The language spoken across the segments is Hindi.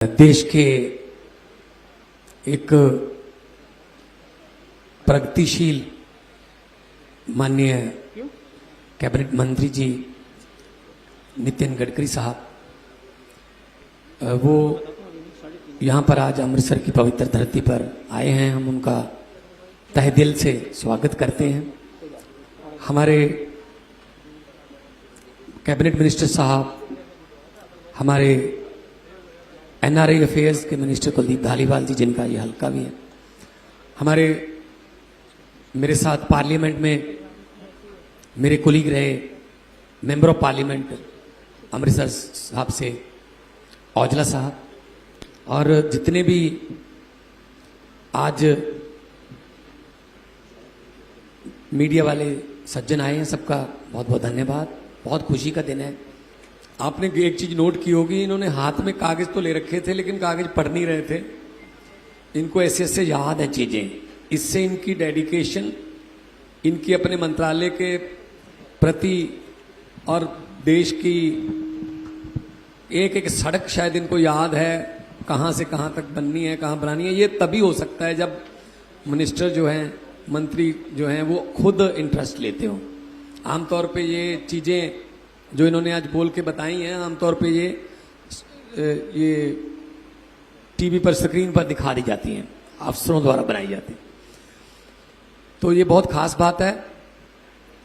देश के एक प्रगतिशील माननीय कैबिनेट मंत्री जी नितिन गडकरी साहब, वो यहाँ पर आज अमृतसर की पवित्र धरती पर आए हैं। हम उनका तहे दिल से स्वागत करते हैं। हमारे कैबिनेट मिनिस्टर साहब, हमारे एनआरआई अफेयर्स के मिनिस्टर कुलदीप धालीवाल जी, जिनका ये हल्का भी है, हमारे मेरे साथ पार्लियामेंट में मेरे कुलीग रहे मेंबर ऑफ पार्लियामेंट अमृतसर साहब से औजला साहब, और जितने भी आज मीडिया वाले सज्जन आए हैं, सबका बहुत बहुत धन्यवाद। बहुत खुशी का दिन है। आपने एक चीज नोट की होगी, इन्होंने हाथ में कागज तो ले रखे थे लेकिन कागज पढ़ नहीं रहे थे। इनको ऐसे ऐसे याद है चीजें। इससे इनकी डेडिकेशन, इनकी अपने मंत्रालय के प्रति और देश की एक एक सड़क शायद इनको याद है, कहां से कहां तक बननी है, कहां बनानी है। ये तभी हो सकता है जब मिनिस्टर जो हैं, मंत्री जो हैं, वो खुद इंटरेस्ट लेते हो। आमतौर पे ये चीजें जो इन्होंने आज बोल के बताई हैं, आमतौर पे ये टीवी पर, स्क्रीन पर दिखा दी जाती हैं, अफसरों द्वारा बनाई जाती हैं। तो ये बहुत खास बात है।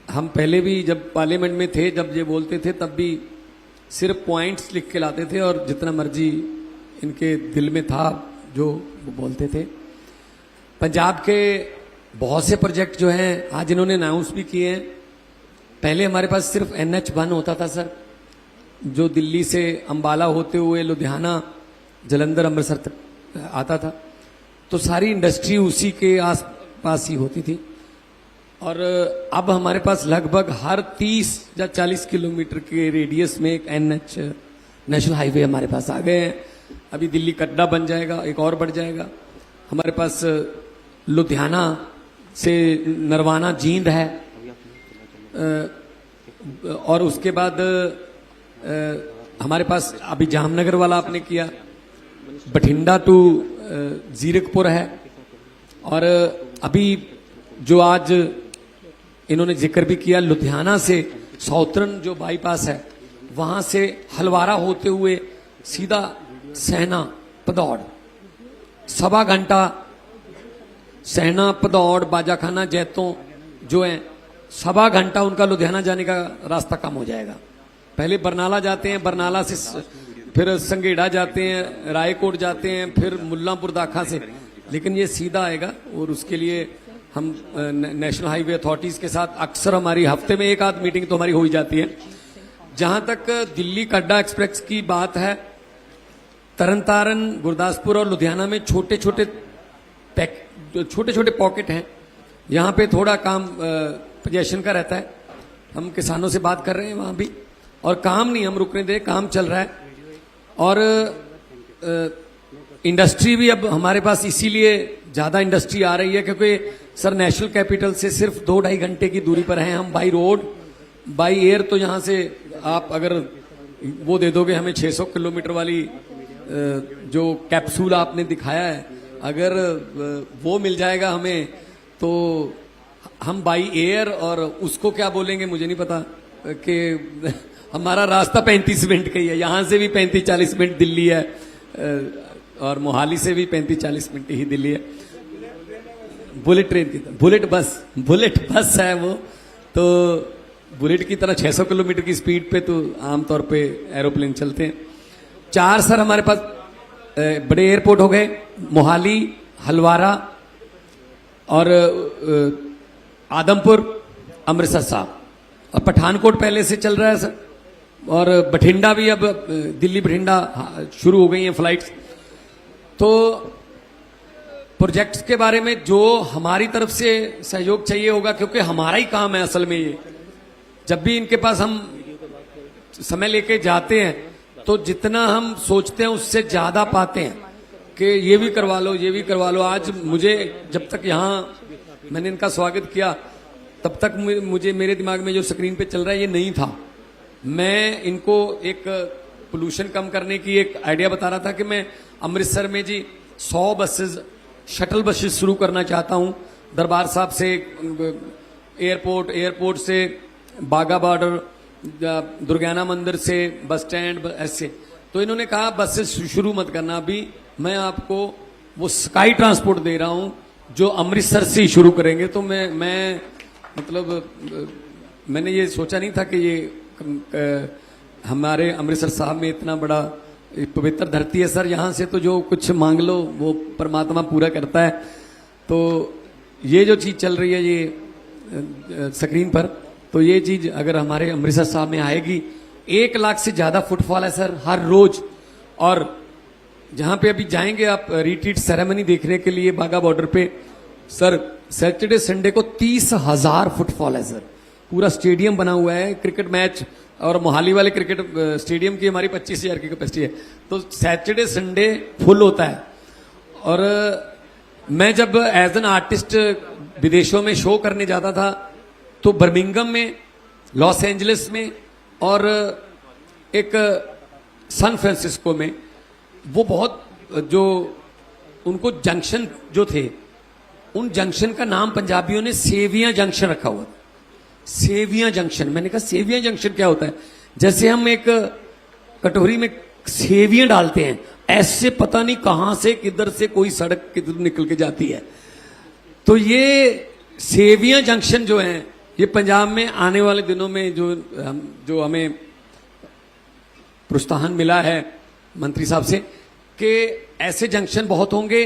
हम पहले भी जब पार्लियामेंट में थे, जब ये बोलते थे, तब भी सिर्फ पॉइंट्स लिख के लाते थे और जितना मर्जी इनके दिल में था जो वो बोलते थे। पंजाब के बहुत से प्रोजेक्ट जो हैं आज इन्होंने अनाउंस भी किए हैं। पहले हमारे पास सिर्फ NH1 होता था सर, जो दिल्ली से अंबाला होते हुए लुधियाना, जलंधर, अमृतसर तक आता था। तो सारी इंडस्ट्री उसी के आसपास ही होती थी। और अब हमारे पास लगभग हर 30 या 40 किलोमीटर के रेडियस में एक NH नेशनल हाईवे हमारे पास आ गए हैं। अभी दिल्ली कटरा बन जाएगा, एक और बढ़ जाएगा। हमारे पास लुधियाना से नरवाना जींद है, और उसके बाद हमारे पास अभी जामनगर वाला आपने किया, बठिंडा टू जीरकपुर है। और अभी जो आज इन्होंने जिक्र भी किया, लुधियाना से साउथर्न जो बाईपास है, वहां से हलवारा होते हुए सीधा सहना पदौड़, 1.25 घंटा सहना पदौड़ बाजाखाना जैतों जो है, 1.25 घंटा उनका लुधियाना जाने का रास्ता कम हो जाएगा। पहले बरनाला जाते हैं, बरनाला से फिर संगेड़ा जाते हैं, रायकोट जाते हैं, फिर मुल्लांपुर दाखा से, लेकिन ये सीधा आएगा। और उसके लिए हम नेशनल हाईवे अथॉरिटीज के साथ अक्सर हमारी हफ्ते में 1 आध मीटिंग तो हमारी हो ही जाती है। जहां तक दिल्ली कटरा एक्सप्रेस की बात है, तरनतारन, गुरदासपुर और लुधियाना में छोटे छोटे पॉकेट हैं। यहाँ पे थोड़ा काम पोजेशन का रहता है। हम किसानों से बात कर रहे हैं वहां भी, और काम नहीं हम रुकने दे, काम चल रहा है। और इंडस्ट्री भी अब हमारे पास इसीलिए ज्यादा इंडस्ट्री आ रही है क्योंकि सर नेशनल कैपिटल से सिर्फ 2-2.5 घंटे की दूरी पर हैं हम, बाई रोड, बाई एयर। तो यहाँ से आप अगर वो दे दोगे हमें 600 किलोमीटर वाली जो कैप्सूल आपने दिखाया है, अगर वो मिल जाएगा हमें, तो हम बाई एयर, और उसको क्या बोलेंगे मुझे नहीं पता, कि हमारा रास्ता 35 मिनट का ही है। यहां से भी 35-40 मिनट दिल्ली है, और मोहाली से भी 35-40 मिनट ही दिल्ली है। बुलेट ट्रेन की तरह, बुलेट बस है वो। तो बुलेट की तरह 600 किलोमीटर की स्पीड पे तो आमतौर पे एरोप्लेन चलते हैं। 4 सर हमारे पास बड़े एयरपोर्ट हो गए, मोहाली, हलवारा और आदमपुर, अमृतसर साहब, और पठानकोट पहले से चल रहा है सर। और बठिंडा भी अब दिल्ली बठिंडा शुरू हो गई हैं फ्लाइट्स। तो प्रोजेक्ट्स के बारे में जो हमारी तरफ से सहयोग चाहिए होगा, क्योंकि हमारा ही काम है असल में ये। जब भी इनके पास हम समय लेके जाते हैं तो जितना हम सोचते हैं उससे ज्यादा पाते हैं कि ये भी करवा लो, ये भी करवा लो। आज मुझे, जब तक यहाँ मैंने इनका स्वागत किया, तब तक मुझे मेरे दिमाग में जो स्क्रीन पे चल रहा है ये नहीं था। मैं इनको एक पोल्यूशन कम करने की एक आइडिया बता रहा था कि मैं अमृतसर में जी 100 बसेस शटल बसेस शुरू करना चाहता हूं, दरबार साहब से एयरपोर्ट से बागा बॉर्डर, दुर्गाना मंदिर से बस स्टैंड, ऐसे। तो इन्होंने कहा बसेस शुरू मत करना, अभी मैं आपको वो स्काई ट्रांसपोर्ट दे रहा हूं जो अमृतसर से ही शुरू करेंगे। तो मैं मतलब मैंने ये सोचा नहीं था कि ये हमारे अमृतसर साहब में इतना बड़ा पवित्र धरती है सर, यहाँ से तो जो कुछ मांग लो वो परमात्मा पूरा करता है। तो ये जो चीज चल रही है ये स्क्रीन पर, तो ये चीज अगर हमारे अमृतसर साहब में आएगी, 1 लाख से ज्यादा फुटफॉल है सर हर रोज। और जहां पे अभी जाएंगे आप रिट्रीट सेरेमनी देखने के लिए बागा बॉर्डर पे, सर सैटरडे संडे को 30,000 फुटफॉल है सर, पूरा स्टेडियम बना हुआ है क्रिकेट मैच। और मोहाली वाले क्रिकेट स्टेडियम की हमारी 25,000 की कैपेसिटी है, तो सैटरडे संडे फुल होता है। और मैं जब एज एन आर्टिस्ट विदेशों में शो करने जाता था तो बर्मिंगम में, लॉस एंजलिस में और एक सैन फ्रांसिस्को में, वो बहुत जो उनको जंक्शन जो थे, उन जंक्शन का नाम पंजाबियों ने सेवियां जंक्शन रखा हुआ था। सेवियां जंक्शन, मैंने कहा सेवियां जंक्शन क्या होता है? जैसे हम एक कटोरी में सेवियां डालते हैं, ऐसे पता नहीं कहां से किधर से कोई सड़क किधर निकल के जाती है। तो ये सेवियां जंक्शन जो है, ये पंजाब में आने वाले दिनों में जो हमें प्रोत्साहन मिला है मंत्री साहब से कि ऐसे जंक्शन बहुत होंगे